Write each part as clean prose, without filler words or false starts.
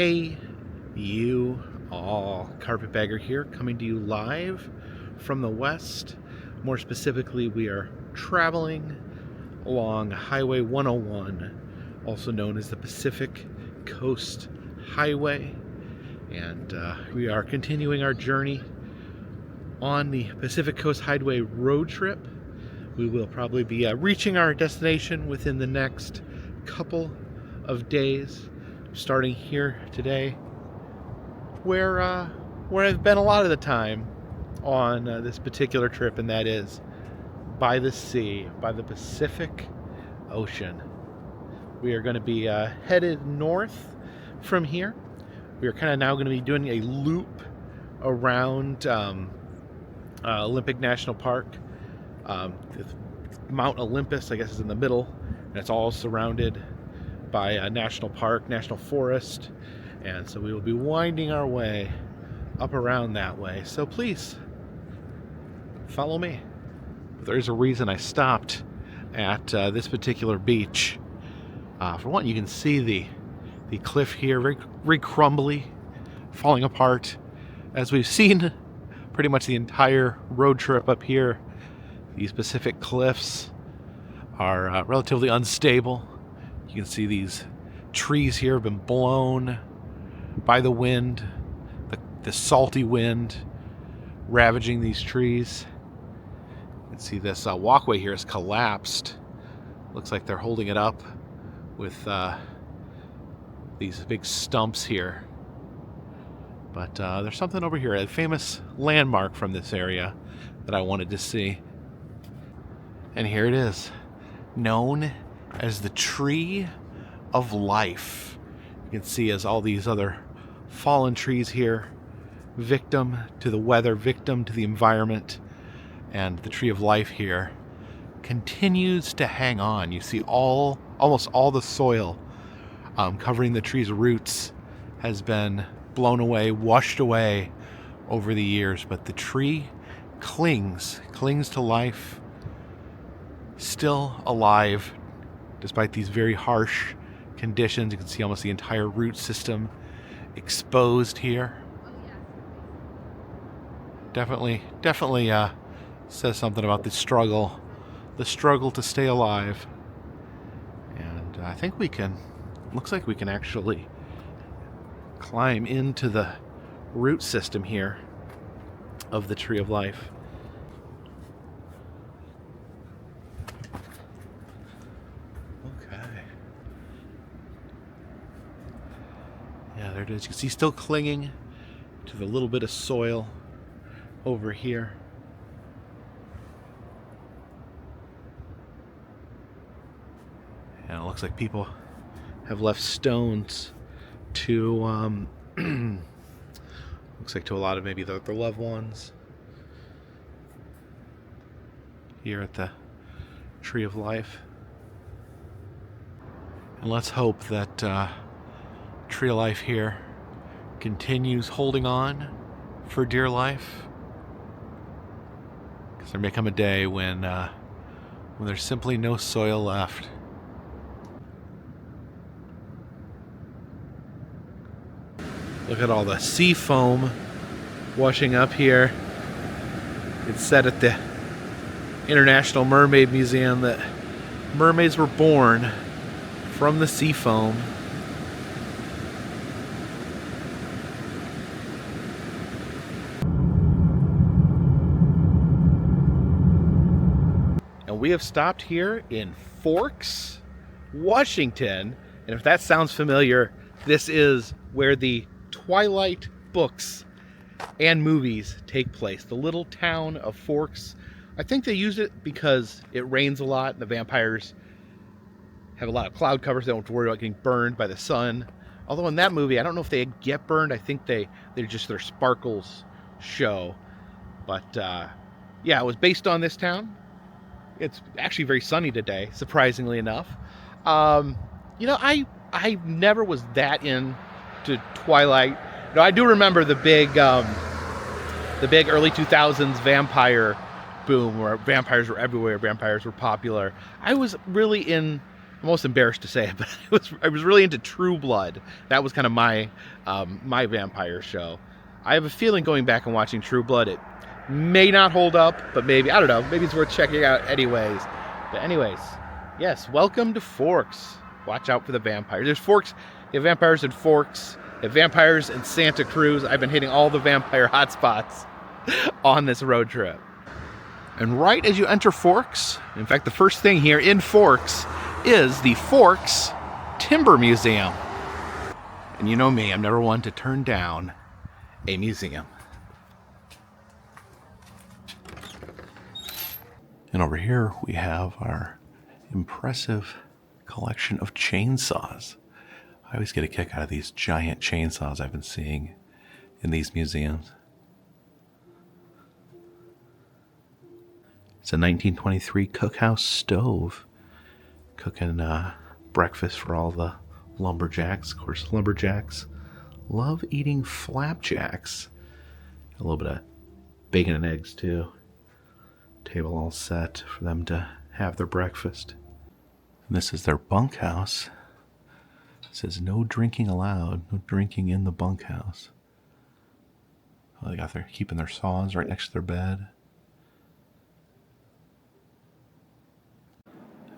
Hey, you all. Carpetbagger here, coming to you live from the west. More specifically, we are traveling along Highway 101, also known as the Pacific Coast Highway. And we are continuing our journey on the Pacific Coast Highway road trip. We will probably be reaching our destination within the next couple of days, starting here today, where I've been a lot of the time on this particular trip, and that is by the sea, by the Pacific Ocean. We are going to be headed north from here. We are kind of now going to be doing a loop around Olympic National Park. Mount Olympus, I guess, is in the middle, and it's all surrounded by a national park, national forest, and so we will be winding our way up around that way. So please follow me. There's a reason I stopped at this particular beach. For one, you can see the cliff here, very crumbly, falling apart, as we've seen pretty much the entire road trip up here. These Pacific cliffs are relatively unstable. You can see these trees here have been blown by the wind, the salty wind ravaging these trees. You can see this walkway here has collapsed. Looks like they're holding it up with these big stumps here. But there's something over here, a famous landmark from this area that I wanted to see. And here it is, known as the Tree of Life. You can see as all these other fallen trees here, victim to the weather, victim to the environment, and the Tree of Life here continues to hang on. You see almost all the soil covering the tree's roots has been blown away, washed away over the years, but the tree clings to life, still alive despite these very harsh conditions. You can see almost the entire root system exposed here. Definitely says something about the struggle to stay alive. And I think looks like we can actually climb into the root system here of the Tree of Life. Yeah, there it is. You can see still clinging to the little bit of soil over here. And it looks like people have left stones to, looks like to a lot of maybe their loved ones here at the Tree of Life. And let's hope that Tree of Life here continues holding on for dear life, because there may come a day when there's simply no soil left. Look at all the sea foam washing up here. It's said at the International Mermaid Museum that mermaids were born from the sea foam. We have stopped here in Forks, Washington, and if that sounds familiar, this is where the Twilight books and movies take place. The little town of Forks. I think they use it because it rains a lot and the vampires have a lot of cloud cover, so they don't have to worry about getting burned by the sun. Although in that movie, I don't know if they get burned. I think they're just their sparkles show. But yeah, it was based on this town. It's actually very sunny today, surprisingly enough. You know, I never was that into Twilight. No, I do remember the big early 2000s vampire boom, where vampires were everywhere, vampires were popular. I was really I'm almost embarrassed to say it, but I was really into True Blood. That was kind of my my vampire show. I have a feeling going back and watching True Blood, it may not hold up, but maybe, I don't know, maybe it's worth checking out anyways. But anyways, yes, welcome to Forks. Watch out for the vampires. There's Forks, you have vampires in Forks, you have vampires in Santa Cruz. I've been hitting all the vampire hotspots on this road trip. And right as you enter Forks, in fact, the first thing here in Forks is the Forks Timber Museum. And you know me, I'm never one to turn down a museum. And over here we have our impressive collection of chainsaws. I always get a kick out of these giant chainsaws I've been seeing in these museums. It's a 1923 cookhouse stove, cooking breakfast for all the lumberjacks. Of course, lumberjacks love eating flapjacks. A little bit of bacon and eggs too. Table all set for them to have their breakfast. And this is their bunkhouse. It says no drinking allowed, no drinking in the bunkhouse. Oh, they're keeping their saws right next to their bed.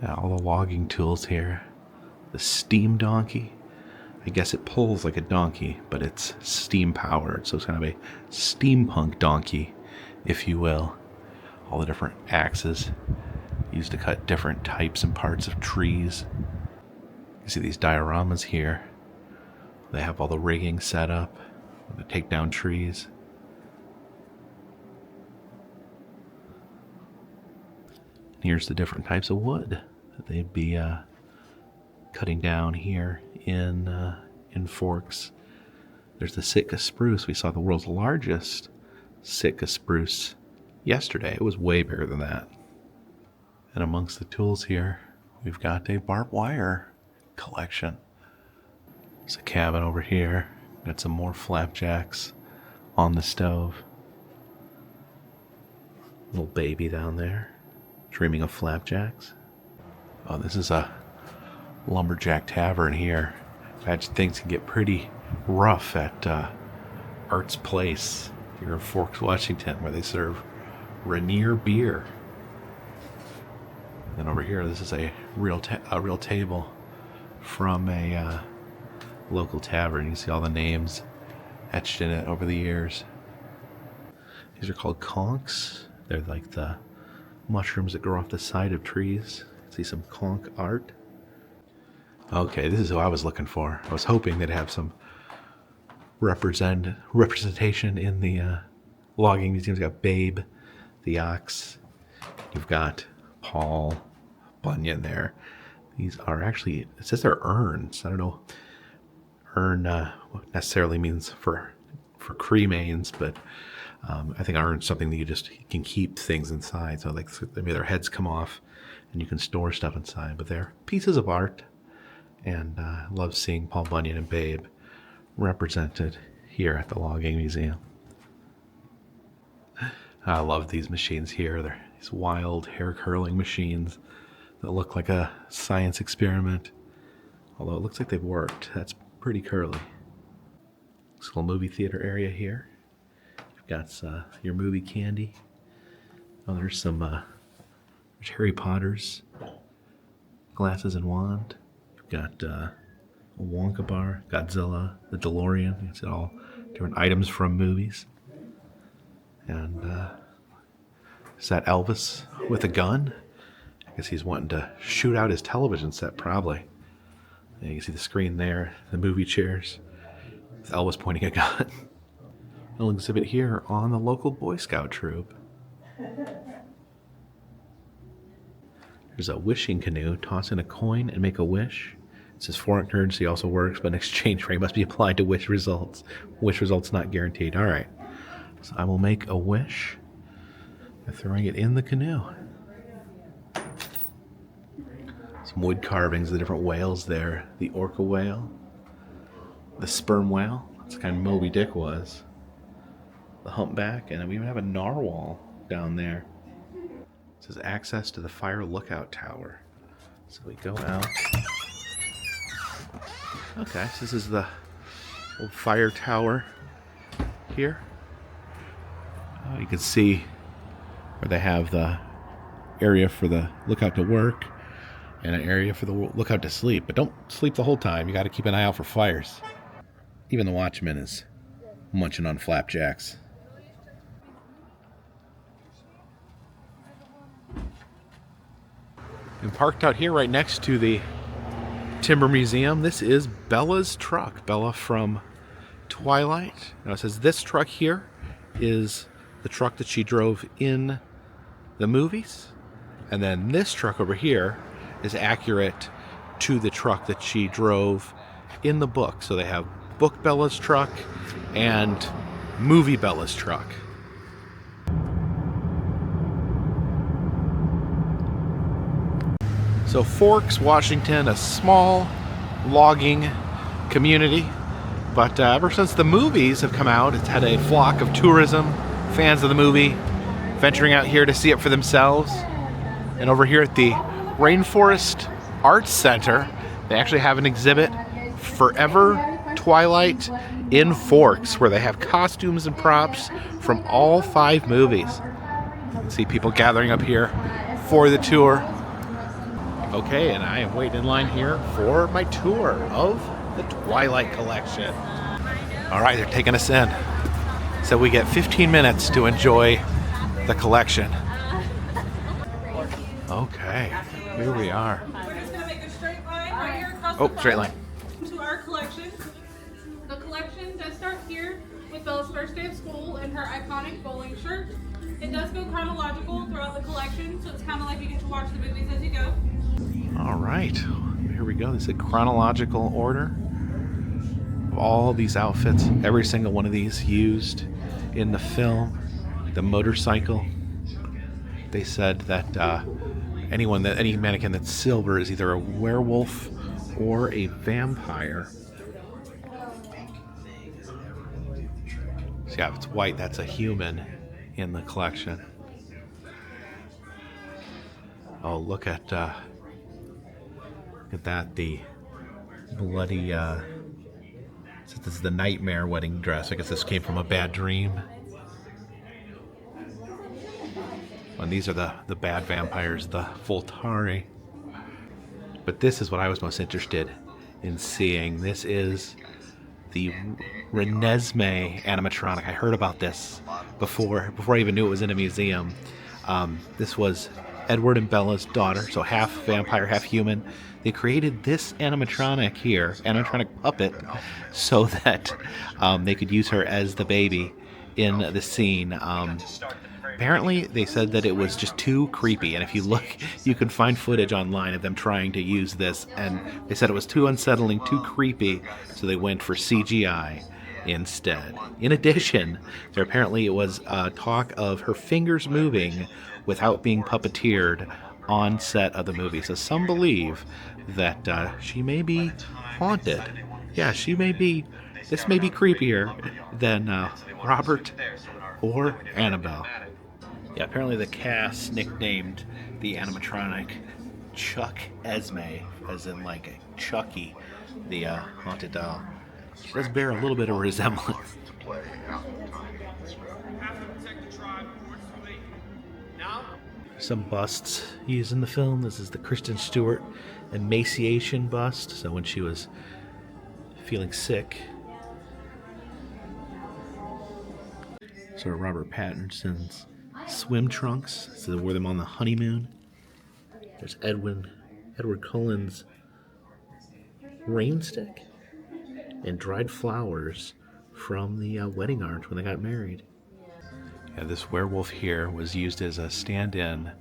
Yeah, all the logging tools here. The steam donkey. I guess it pulls like a donkey, but it's steam powered, so it's kind of a steampunk donkey, if you will. All the different axes used to cut different types and parts of trees. You see these dioramas here. They have all the rigging set up to take down trees. Here's the different types of wood that they'd be cutting down here in Forks. There's the Sitka spruce. We saw the world's largest Sitka spruce yesterday. It was way bigger than that. And amongst the tools here, we've got a barbed wire collection. There's a cabin over here. Got some more flapjacks on the stove. Little baby down there, dreaming of flapjacks. Oh, this is a lumberjack tavern here. Imagine things can get pretty rough at Art's Place here in Forks, Washington, where they serve Rainier beer. And then over here, this is a real table from a local tavern. You can see all the names etched in it over the years. These are called conchs. They're like the mushrooms that grow off the side of trees. See some conch art. Okay, this is who I was looking for. I was hoping they'd have some representation in the logging museums. You've got Babe, the ox. You've got Paul Bunyan there. These are actually, it says they're urns. I don't know. Urn necessarily means for cremains, but I think urn is something that you can keep things inside. So like maybe their heads come off and you can store stuff inside. But they're pieces of art, and I love seeing Paul Bunyan and Babe represented here at the Logging Museum. I love these machines here. They're these wild hair curling machines that look like a science experiment. Although it looks like they've worked. That's pretty curly. This little movie theater area here. You've got your movie candy. Oh, there's some there's Harry Potter's glasses and wand. You've got a Wonka bar, Godzilla, the DeLorean. It's all different items from movies. And is that Elvis with a gun? I guess he's wanting to shoot out his television set, probably. And you can see the screen there, the movie chairs, with Elvis pointing a gun. A little exhibit here on the local Boy Scout troop. There's a wishing canoe. Toss in a coin and make a wish. It says foreign currency also works, but an exchange rate must be applied to wish results. Wish results not guaranteed. All right. So I will make a wish by throwing it in the canoe. Some wood carvings of the different whales there. The orca whale. The sperm whale. That's the kind of Moby Dick was. The humpback. And we even have a narwhal down there. It says access to the fire lookout tower. So we go out. Okay, so this is the old fire tower here. You can see where they have the area for the lookout to work and an area for the lookout to sleep. But don't sleep the whole time. You got to keep an eye out for fires. Even the watchman is munching on flapjacks. And parked out here right next to the Timber Museum, this is Bella's truck. Bella from Twilight. Now it says this truck here is the truck that she drove in the movies. And then this truck over here is accurate to the truck that she drove in the book. So they have book Bella's truck and movie Bella's truck. So Forks, Washington, a small logging community, but ever since the movies have come out, it's had a flock of tourism, fans of the movie, venturing out here to see it for themselves. And over here at the Rainforest Arts Center, they actually have an exhibit, Forever Twilight in Forks, where they have costumes and props from all 5 movies. You can see people gathering up here for the tour. Okay, and I am waiting in line here for my tour of the Twilight Collection. All right, they're taking us in. So we get 15 minutes to enjoy the collection. Okay, here we are. We're just gonna make a straight line right here across Oh, the straight front line. to our collection. The collection does start here with Bella's first day of school and her iconic bowling shirt. It does go chronological throughout the collection, so it's kind of like you get to watch the movies as you go. All right, here we go. This is a chronological order of all these outfits. Every single one of these used in the film. The motorcycle. They said that any mannequin that's silver is either a werewolf or a vampire. So yeah, if it's white, that's a human in the collection. Oh, look at that, the bloody, this is the nightmare wedding dress. I guess this came from a bad dream. And these are the bad vampires, the Voltari. But this is what I was most interested in seeing. This is the Renesmee animatronic. I heard about this before I even knew it was in a museum. This was Edward and Bella's daughter, so half vampire, half human. They created this animatronic here, animatronic puppet, so that they could use her as the baby in the scene. Apparently, they said that it was just too creepy, and if you look, you can find footage online of them trying to use this, and they said it was too unsettling, too creepy, so they went for CGI instead. In addition, there apparently was talk of her fingers moving without being puppeteered on set of the movie. So some believe that she may be haunted. Yeah, she may be. This may be creepier than Robert or Annabelle. Yeah, apparently the cast nicknamed the animatronic Chuck Esme, as in like Chucky, the haunted doll. She does bear a little bit of resemblance. Some busts used in the film. This is the Kristen Stewart emaciation bust, so when she was feeling sick. So Robert Pattinson's swim trunks, so they wore them on the honeymoon. There's Edward Cullen's rain stick and dried flowers from the wedding orange when they got married. Yeah, this werewolf here was used as a stand-in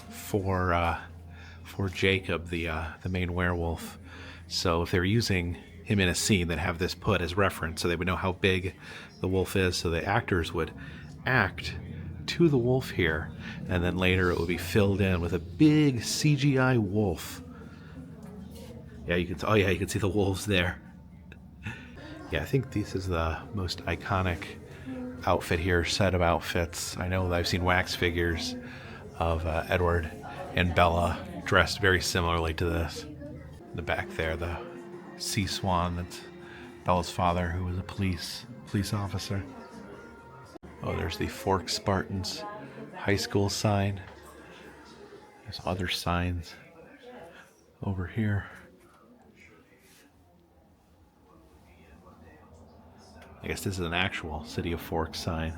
for Jacob, the main werewolf. So if they were using him in a scene, they'd have this put as reference, so they would know how big the wolf is. So the actors would act to the wolf here, and then later it would be filled in with a big CGI wolf. Yeah, you can see the wolves there. Yeah, I think this is the most iconic outfit here, set of outfits. I know that I've seen wax figures of Edward and Bella dressed very similarly to this. In the back there, the sea swan, that's Bella's father, who was a police officer. Oh, there's the Forks Spartans high school sign. There's other signs over here. I guess this is an actual City of Forks sign.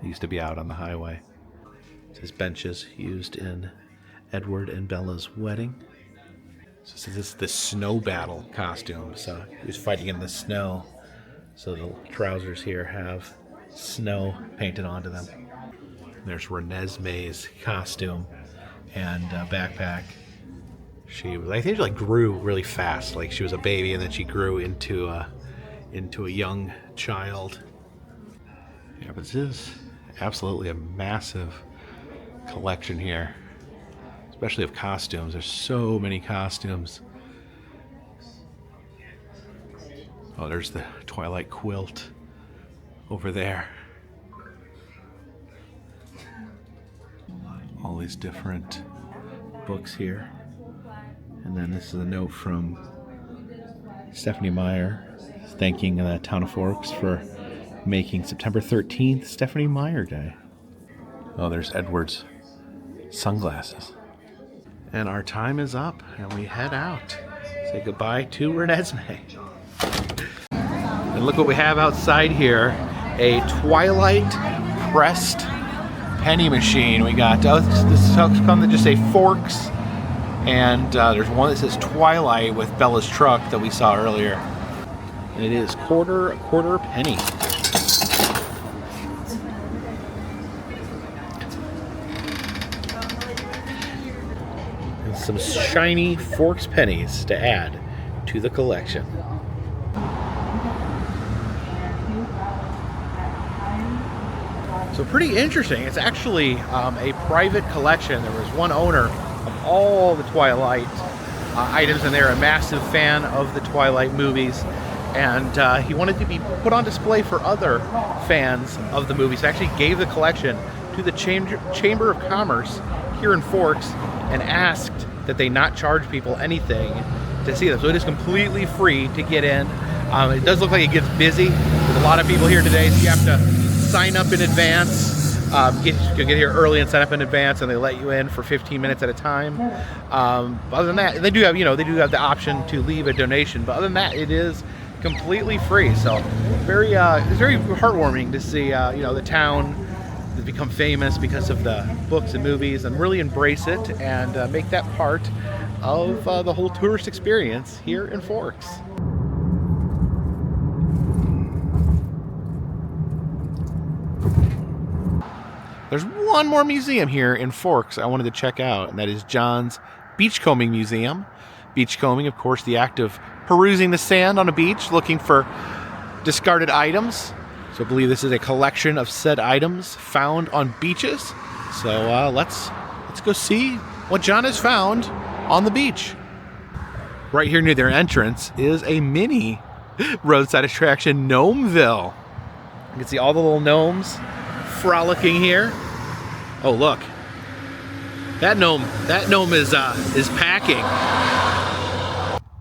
It used to be out on the highway. It says benches used in Edward and Bella's wedding. So this is the snow battle costume. So he was fighting in the snow. So the trousers here have snow painted onto them. There's Renesmee's costume and backpack. I think she like grew really fast. Like she was a baby and then she grew into a young child. Yeah, but this is absolutely a massive collection here, especially of costumes. There's so many costumes. Oh, there's the Twilight quilt over there. All these different books here. And then this is a note from Stephanie Meyer thanking the town of Forks for making September 13th Stephanie Meyer Day. Oh, there's Edward's sunglasses. And our time is up, and we head out. Say goodbye to Renesmee. And look what we have outside here. A Twilight pressed penny machine. We got, this comes to just say Forks. And there's one that says Twilight with Bella's truck that we saw earlier. And it is quarter penny. And some shiny Forks pennies to add to the collection. So pretty interesting. It's actually a private collection. There was one owner of all the Twilight items, and they're a massive fan of the Twilight movies. And he wanted to be put on display for other fans of the movies. He actually gave the collection to the Chamber of Commerce here in Forks and asked that they not charge people anything to see them. So it is completely free to get in. It does look like it gets busy with a lot of people here today, so you have to sign up in advance. You get here early and sign up in advance, and they let you in for 15 minutes at a time. Other than that, they do have the option to leave a donation. But other than that, it is completely free. So it's very heartwarming to see the town has become famous because of the books and movies, and really embrace it and make that part of the whole tourist experience here in Forks. There's one more museum here in Forks I wanted to check out, and that is John's Beachcombing Museum. Beachcombing, of course, the act of perusing the sand on a beach, looking for discarded items. So I believe this is a collection of said items found on beaches. So let's go see what John has found on the beach. Right here near their entrance is a mini roadside attraction, Gnomeville. You can see all the little gnomes frolicking here. Oh, look. That gnome is packing.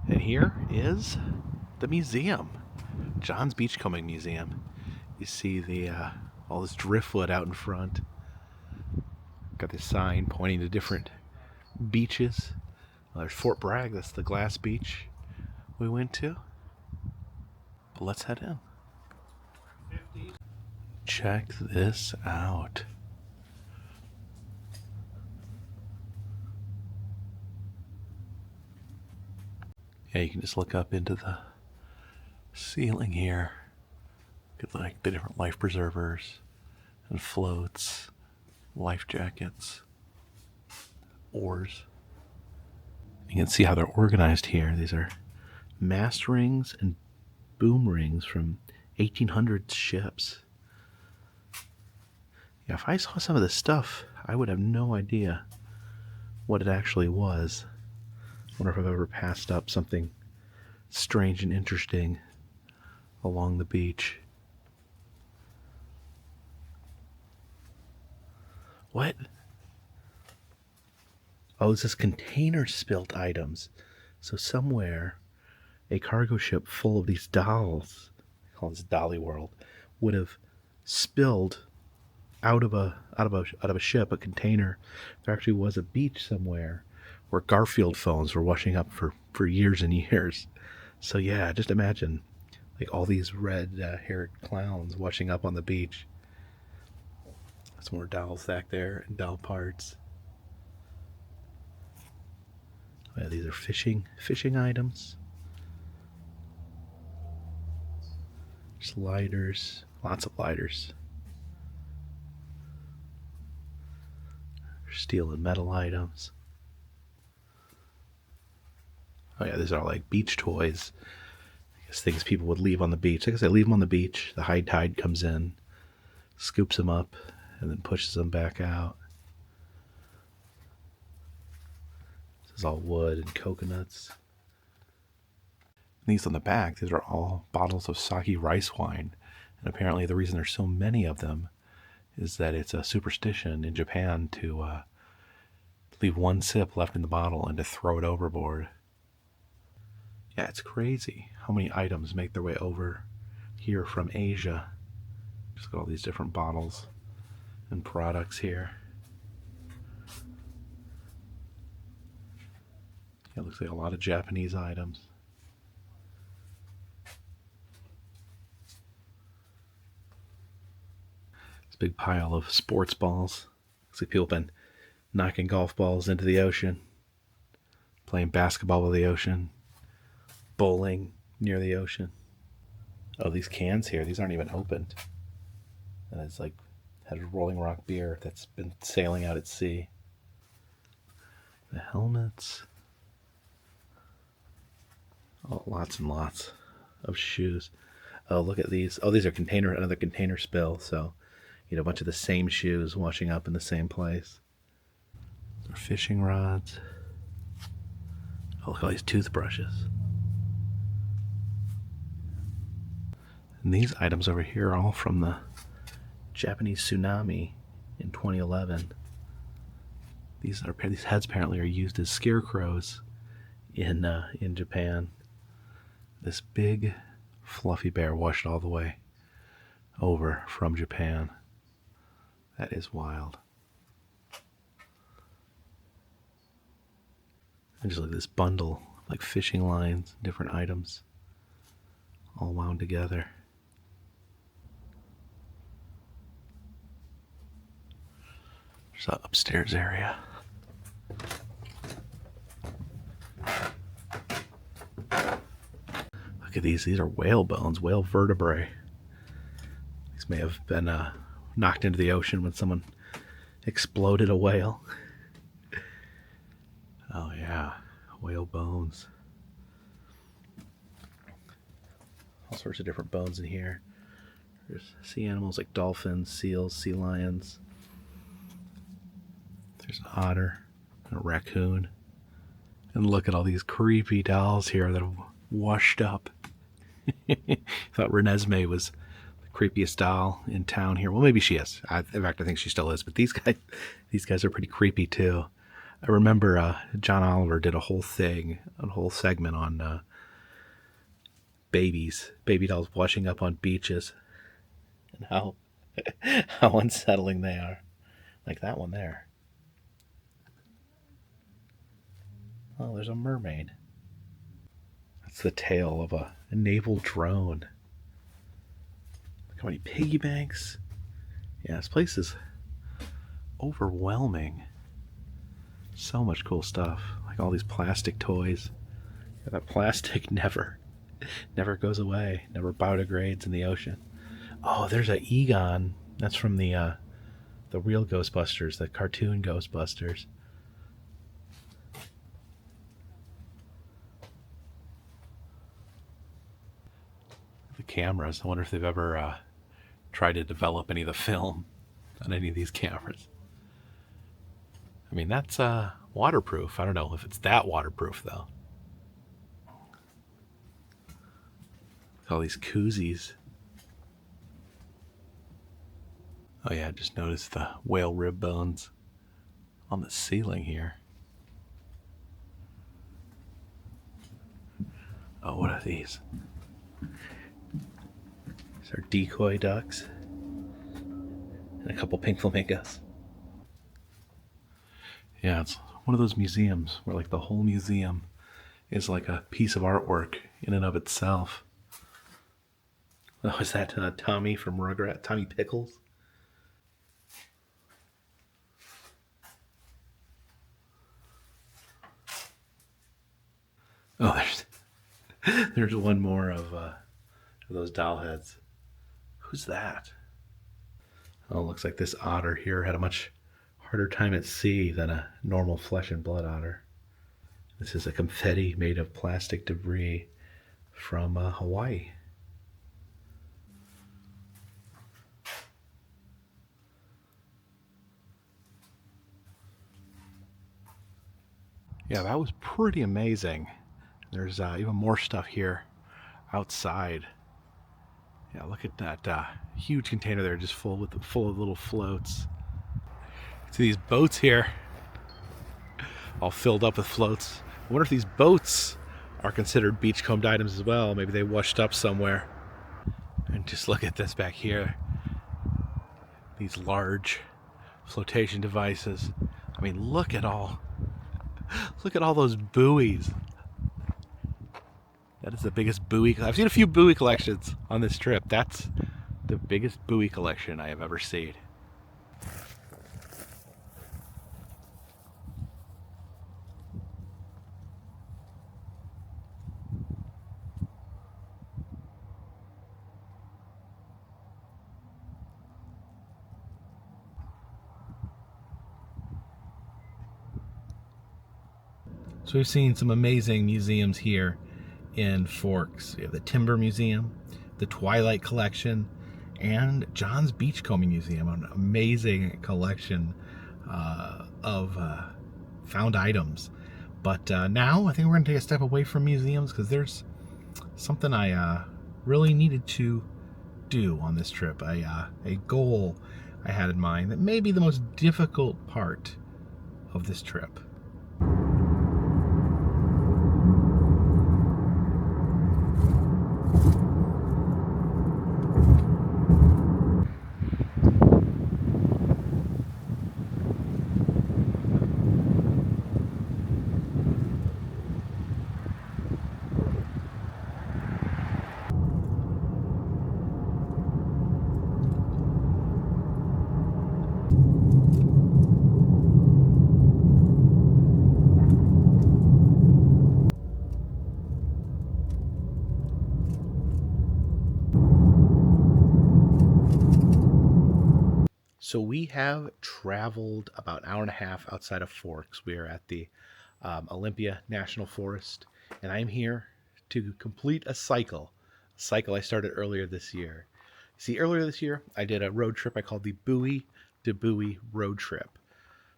And here is the museum. John's Beachcombing Museum. You see the all this driftwood out in front. Got this sign pointing to different beaches. Well, there's Fort Bragg, that's the glass beach we went to. But let's head in. Check this out. Yeah, you can just look up into the ceiling here. Get like the different life preservers and floats, life jackets, oars. You can see how they're organized here. These are mast rings and boom rings from 1800s ships. Yeah, if I saw some of this stuff, I would have no idea what it actually was. I wonder if I've ever passed up something strange and interesting along the beach. What? Oh, this is container spilt items. So somewhere, a cargo ship full of these dolls, I call this Dolly World, would have spilled out of a ship, a container. There actually was a beach somewhere where Garfield phones were washing up for years and years. So yeah, just imagine like all these red haired clowns washing up on the beach. Some more dolls back there and doll parts. Oh, yeah, these are fishing items. Just lighters, lots of lighters. Steel and metal items. Oh yeah, these are like beach toys. I guess things people would leave on the beach. I guess they leave them on the beach. The high tide comes in, scoops them up, and then pushes them back out. This is all wood and coconuts. And these on the back, these are all bottles of sake rice wine. And apparently the reason there's so many of them is that it's a superstition in Japan to leave one sip left in the bottle and to throw it overboard. Yeah, it's crazy how many items make their way over here from Asia. Just got all these different bottles and products here. Yeah, it looks like a lot of Japanese items. This big pile of sports balls. Looks like people have been knocking golf balls into the ocean, playing basketball with the ocean, bowling near the ocean. Oh, these cans here, these aren't even opened. And it's like had a Rolling Rock beer that's been sailing out at sea. The helmets. Oh, lots and lots of shoes. Oh, look at these. Oh, these are another container spill. So, a bunch of the same shoes washing up in the same place. They're fishing rods. Oh, look at all these toothbrushes. And these items over here are all from the Japanese tsunami in 2011. These heads apparently are used as scarecrows in Japan. This big fluffy bear washed all the way over from Japan. That is wild. And just look at this bundle, like fishing lines, different items, all wound together. There's an upstairs area. Look at these. These are whale bones, whale vertebrae. These may have been knocked into the ocean when someone exploded a whale. Oh yeah, whale bones. All sorts of different bones in here. There's sea animals like dolphins, seals, sea lions. There's an otter and a raccoon. And look at all these creepy dolls here that are washed up. Thought Renesmee was the creepiest doll in town here. Well, maybe she is. In fact, I think she still is. But these guys are pretty creepy too. I remember John Oliver did a whole segment on baby dolls washing up on beaches and how unsettling they are. Like that one there. Oh, there's a mermaid. That's the tail of a naval drone. Look how many piggy banks. Yeah, this place is overwhelming. So much cool stuff. Like all these plastic toys. Yeah, that plastic never goes away. Never biodegrades in the ocean. Oh, there's a Egon. That's from the real Ghostbusters, the cartoon Ghostbusters. The cameras. I wonder if they've ever tried to develop any of the film on any of these cameras. I mean, that's waterproof. I don't know if it's that waterproof, though. All these koozies. Oh yeah, just noticed the whale rib bones on the ceiling here. Oh, what are these? These are decoy ducks. And a couple pink flamingos. Yeah, it's one of those museums where like the whole museum is like a piece of artwork in and of itself. Oh, is that Tommy from Rugrat? Tommy Pickles? Oh, there's one more of those doll heads. Who's that? Oh, looks like this otter here had a much harder time at sea than a normal flesh and blood otter. This is a confetti made of plastic debris from Hawaii. Yeah, that was pretty amazing. There's even more stuff here outside. Yeah, look at that huge container there, just full of little floats. See these boats here, all filled up with floats. I wonder if these boats are considered beachcombed items as well. Maybe they washed up somewhere. And just look at this back here. These large flotation devices. I mean, look at all those buoys. That is the biggest buoy. I've seen a few buoy collections on this trip. That's the biggest buoy collection I have ever seen. So we've seen some amazing museums here in Forks. We have the Timber Museum, the Twilight Collection, and John's Beachcombing Museum, an amazing collection of found items. But now I think we're going to take a step away from museums because there's something I really needed to do on this trip, a goal I had in mind that may be the most difficult part of this trip. So we have traveled about an hour and a half outside of Forks. We are at the Olympia National Forest, and I'm here to complete a cycle I started earlier this year. See, earlier this year, I did a road trip I called the Buoy to Buoy Road Trip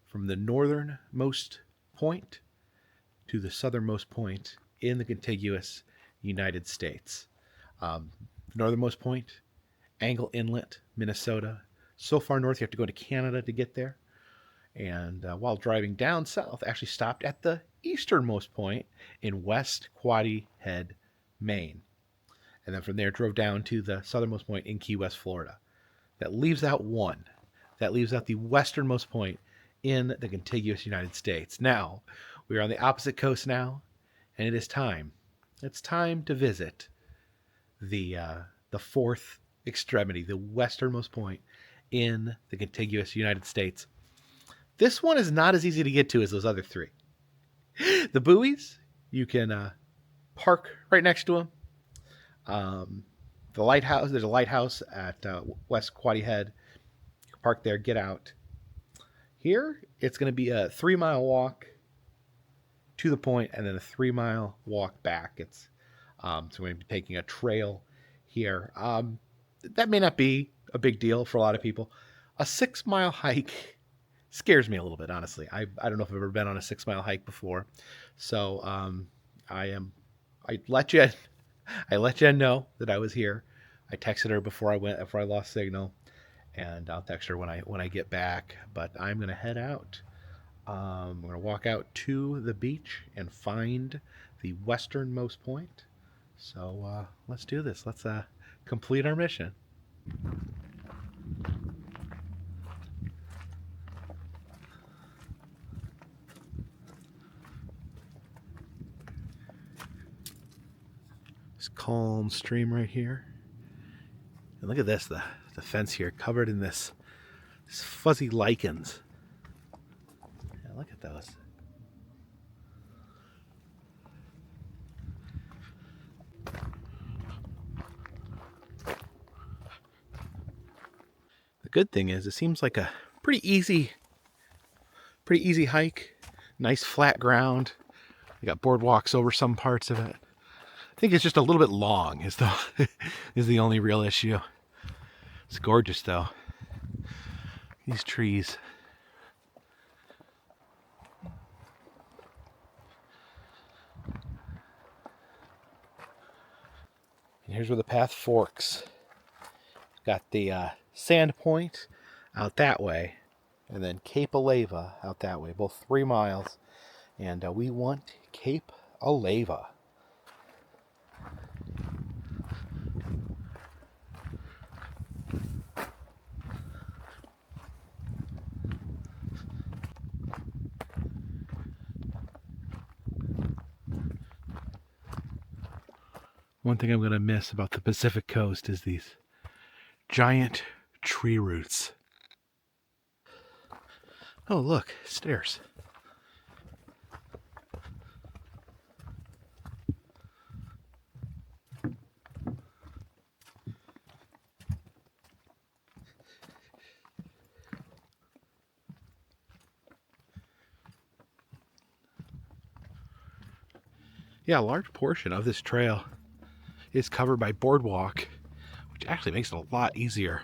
from the northernmost point to the southernmost point in the contiguous United States. Northernmost point, Angle Inlet, Minnesota. So far north, you have to go to Canada to get there. And while driving down south, I actually stopped at the easternmost point in West Quoddy Head, Maine. And then from there, drove down to the southernmost point in Key West, Florida. That leaves out one. That leaves out the westernmost point in the contiguous United States. Now, we are on the opposite coast now, and it is time. It's time to visit the fourth extremity, the westernmost point in the contiguous United States. This one is not as easy to get to as those other three. The buoys, you can park right next to them. The lighthouse, there's a lighthouse at West Quoddy Head. You can park there, get out. Here, it's going to be a 3-mile walk to the point and then a 3-mile walk back. So we're going to be taking a trail here. That may not be a big deal for a lot of people. A 6-mile hike scares me a little bit, honestly. I don't know if I've ever been on a 6-mile hike before. So I let Jen know that I was here. I texted her before I lost signal, and I'll text her when I get back. But I'm gonna head out. I'm gonna walk out to the beach and find the westernmost point So let's do this. Let's complete our mission. This calm stream right here. And look at this, the fence here covered in this fuzzy lichens. Yeah, look at those. The good thing is it seems like a pretty easy hike. Nice flat ground. We got boardwalks over some parts of it. I think it's just a little bit long is the only real issue. It's gorgeous though. These trees. And here's where the path forks. Got the Sand Point out that way, and then Cape Aleva out that way, both 3 miles. And we want Cape Aleva. One thing I'm going to miss about the Pacific Coast is these giant tree roots. Oh, look, stairs. Yeah, a large portion of this trail is covered by boardwalk, which actually makes it a lot easier.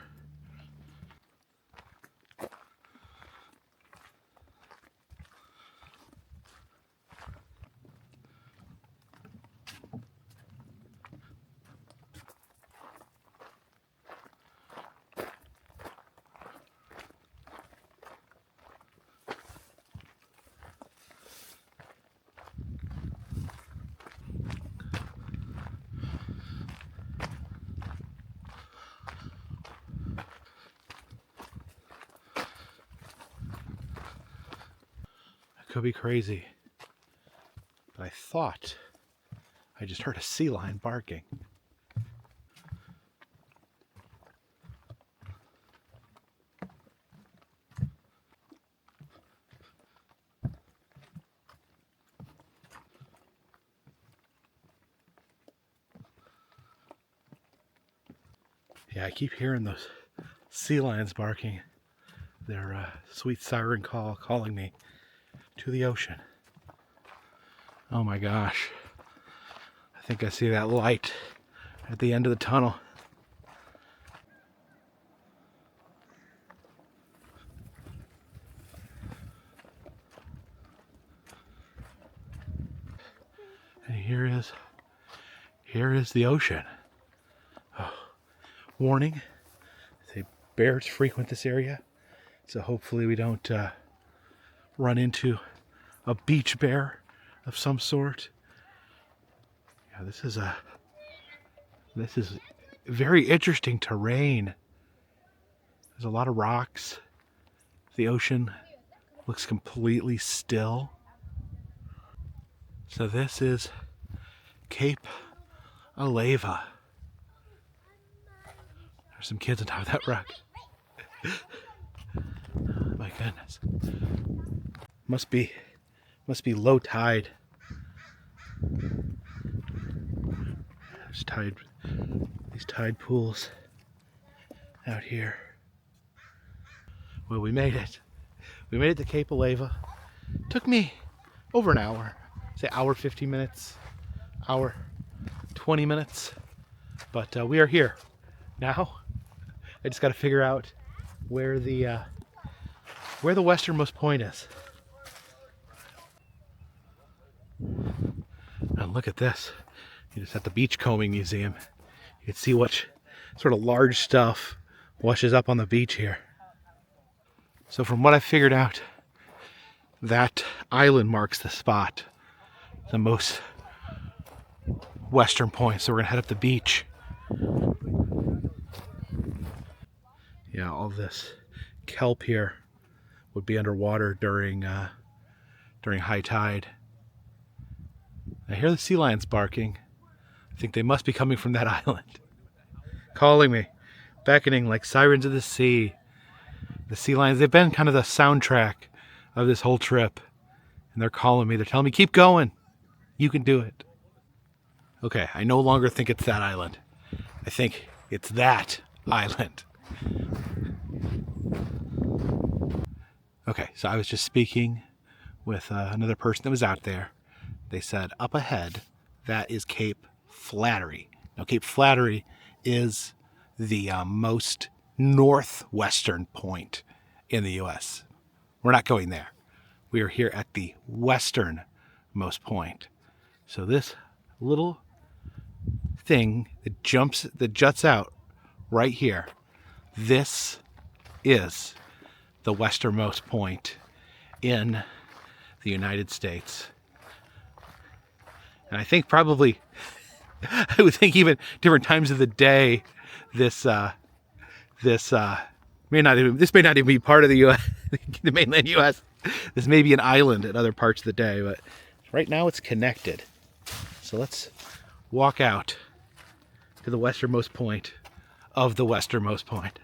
Could be crazy, but I thought I just heard a sea lion barking. Yeah, I keep hearing those sea lions barking. Their sweet siren call calling me to the ocean. Oh my gosh. I think I see that light at the end of the tunnel. And here is the ocean. Oh, warning, say bears frequent this area, so hopefully we don't run into a beach bear of some sort. Yeah, this is very interesting terrain. There's a lot of rocks. The ocean looks completely still. So this is Cape Aleva. There's some kids on top of that rock. Oh my goodness. Must be low tide. There's these tide pools out here. Well, we made it. We made it to Cape Aleva. Took me over an hour. Say hour 15 minutes, hour 20 minutes. But we are here. Now, I just got to figure out where the westernmost point is. And look at this. You're just at the Beachcombing Museum. You can see what sort of large stuff washes up on the beach here. So from what I figured out, that island marks the spot. The most western point, so we're gonna head up the beach. Yeah, all this kelp here would be underwater during high tide. I hear the sea lions barking. I think they must be coming from that island, calling me, beckoning like sirens of the sea. The sea lions, they've been kind of the soundtrack of this whole trip, and they're calling me. They're telling me, keep going. You can do it. Okay, I no longer think it's that island. I think it's that island. Okay, so I was just speaking with another person that was out there. They said up ahead, that is Cape Flattery. Now, Cape Flattery is the most northwestern point in the U.S. We're not going there. We are here at the westernmost point. So this little thing that juts out right here, this is the westernmost point in the United States. And I think probably, I would think even different times of the day, this may not even be part of the U.S., the mainland U.S. This may be an island at other parts of the day, but right now it's connected. So let's walk out to the westernmost point of the westernmost point.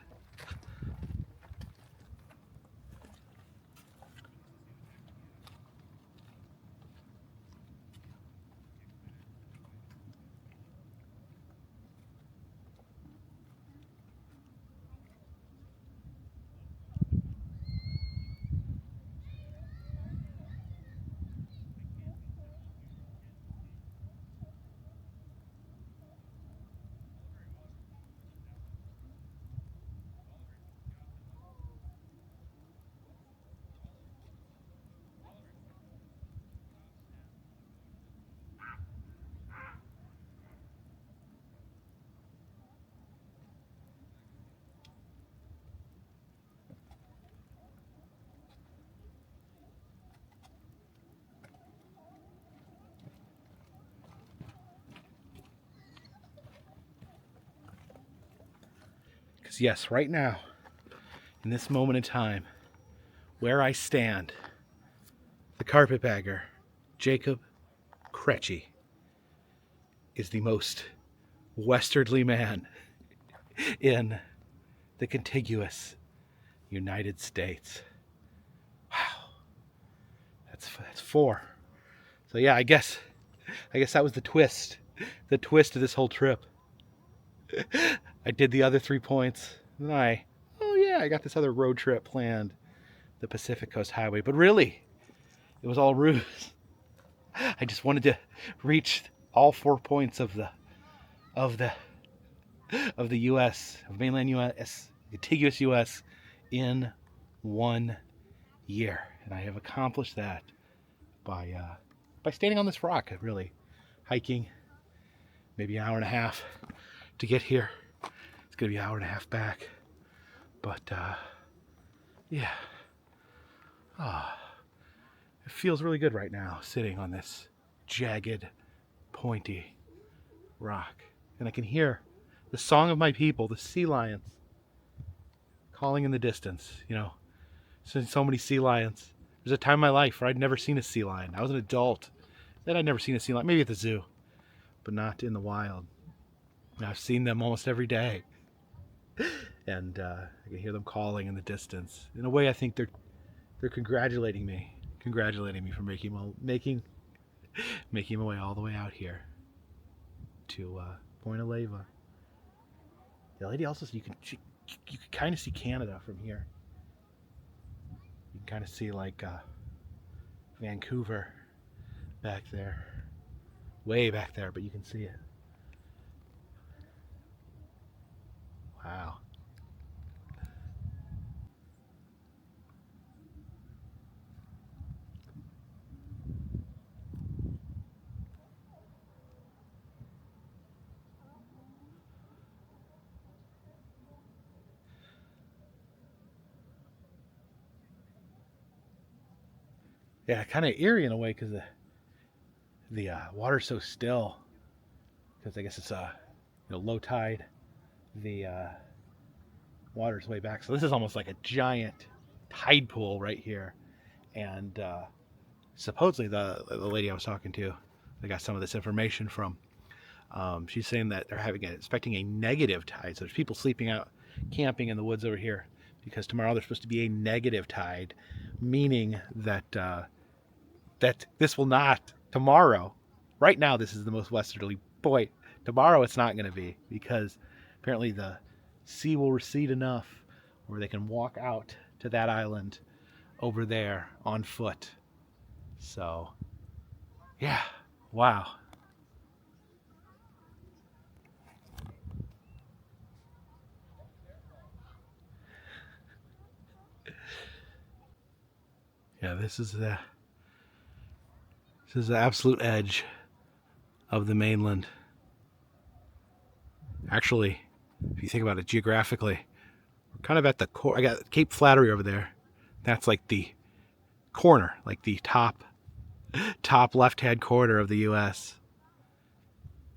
Because yes, right now, in this moment in time, where I stand, the carpetbagger, Jacob Kretschy, is the most westernly man in the contiguous United States. Wow, that's 4. So yeah, I guess that was the twist of this whole trip. I did the other 3 points, and I got this other road trip planned, the Pacific Coast Highway. But really, it was all ruse. I just wanted to reach all 4 points of the U.S., of mainland U.S., contiguous U.S. in 1 year, and I have accomplished that by standing on this rock. Really, hiking maybe an hour and a half to get here. It's gonna be an hour and a half back, but yeah. It feels really good right now, sitting on this jagged, pointy rock. And I can hear the song of my people, the sea lions, calling in the distance. You know, seen so many sea lions. There's a time in my life where I'd never seen a sea lion. I was an adult, then I'd never seen a sea lion, maybe at the zoo, but not in the wild. And I've seen them almost every day. And I can hear them calling in the distance. In a way, I think they're congratulating me for making my way all the way out here to Point Leva. The lady also said you can kind of see Canada from here. You can kind of see like Vancouver back there, way back there, but you can see it. Wow. Yeah, kind of eerie in a way because the water's so still. because I guess it's low tide. The water's way back, so this is almost like a giant tide pool right here. And supposedly the lady I was talking to, I got some of this information from. She's saying that they're expecting a negative tide. So there's people sleeping out, camping in the woods over here because tomorrow there's supposed to be a negative tide, meaning that that this will not tomorrow. Right now, this is the most westerly point. Tomorrow, it's not going to be because apparently the sea will recede enough where they can walk out to that island over there on foot. So, yeah, wow. Yeah, this is the absolute edge of the mainland. Actually, if you think about it geographically, we're kind of at the core. I got Cape Flattery over there. That's like the corner, like the top left-hand corner of the U.S.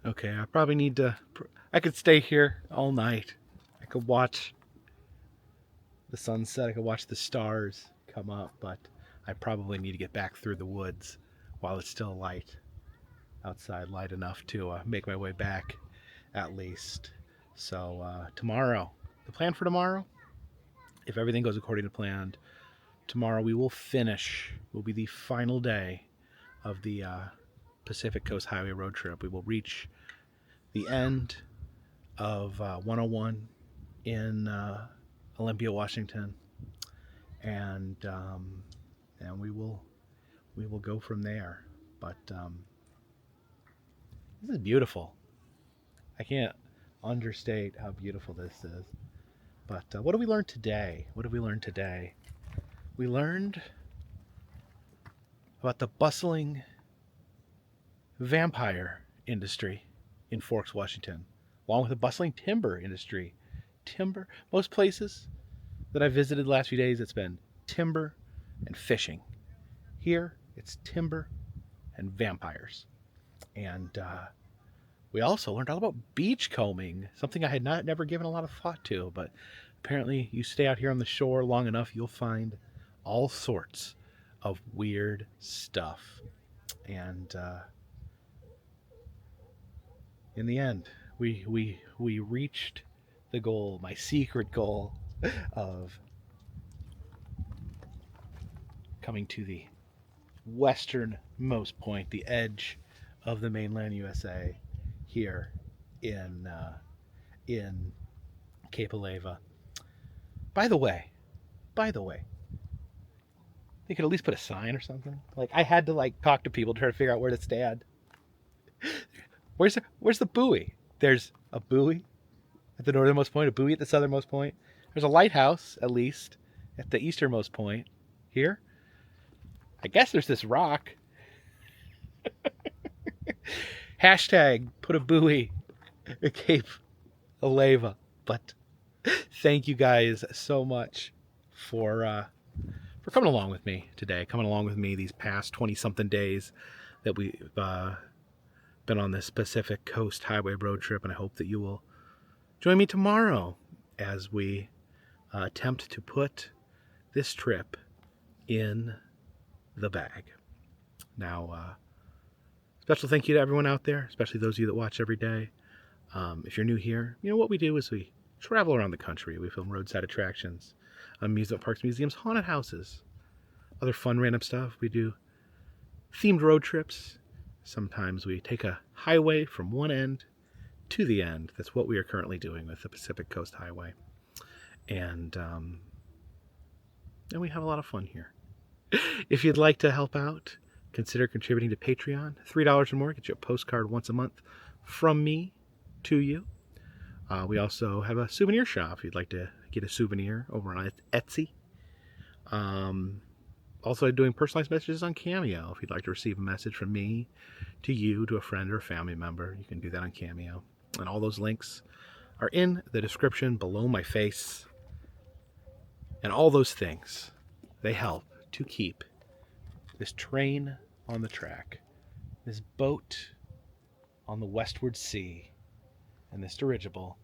Okay, I probably need to. I could stay here all night. I could watch the sunset. I could watch the stars come up, but I probably need to get back through the woods while it's still light outside, light enough to make my way back at least. So tomorrow, the plan for tomorrow, if everything goes according to plan, tomorrow we will finish, will be the final day of the Pacific Coast Highway road trip. We will reach the end of 101 in Olympia, Washington, and we will go from there. But this is beautiful. I can't understate how beautiful this is. But what did we learn today? What did we learn today? We learned about the bustling vampire industry in Forks, Washington, along with the bustling timber industry. Timber, most places that I visited the last few days, it's been timber and fishing. Here, it's timber and vampires. And we also learned all about beachcombing, something I had never given a lot of thought to, but apparently you stay out here on the shore long enough, you'll find all sorts of weird stuff. And in the end, we reached the goal, my secret goal of coming to the westernmost point, the edge of the mainland USA, here in Cape Aleva. By the way, they could at least put a sign or something. Like, I had to talk to people to try to figure out where to stand. Where's the buoy? There's a buoy at the northernmost point, a buoy at the southernmost point. There's a lighthouse, at least, at the easternmost point. Here, I guess there's this rock. Hashtag put a buoy at Cape Aleva. But thank you guys so much for coming along with me today, coming along with me these past 20-something days that we've been on this Pacific Coast Highway road trip, and I hope that you will join me tomorrow as we attempt to put this trip in the bag. Now, special thank you to everyone out there, especially those of you that watch every day. If you're new here, you know what we do is we travel around the country. We film roadside attractions, amusement parks, museums, haunted houses, other fun random stuff. We do themed road trips. Sometimes we take a highway from one end to the end. That's what we are currently doing with the Pacific Coast Highway. And we have a lot of fun here. If you'd like to help out, consider contributing to Patreon. $3 or more gets you a postcard once a month from me to you. We also have a souvenir shop if you'd like to get a souvenir over on Etsy. Also doing personalized messages on Cameo. If you'd like to receive a message from me to you, to a friend or a family member, you can do that on Cameo. And all those links are in the description below my face. And all those things, they help to keep this train on the track, this boat on the westward sea, and this dirigible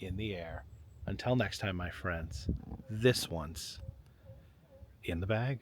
in the air. Until next time, my friends, this one's in the bag.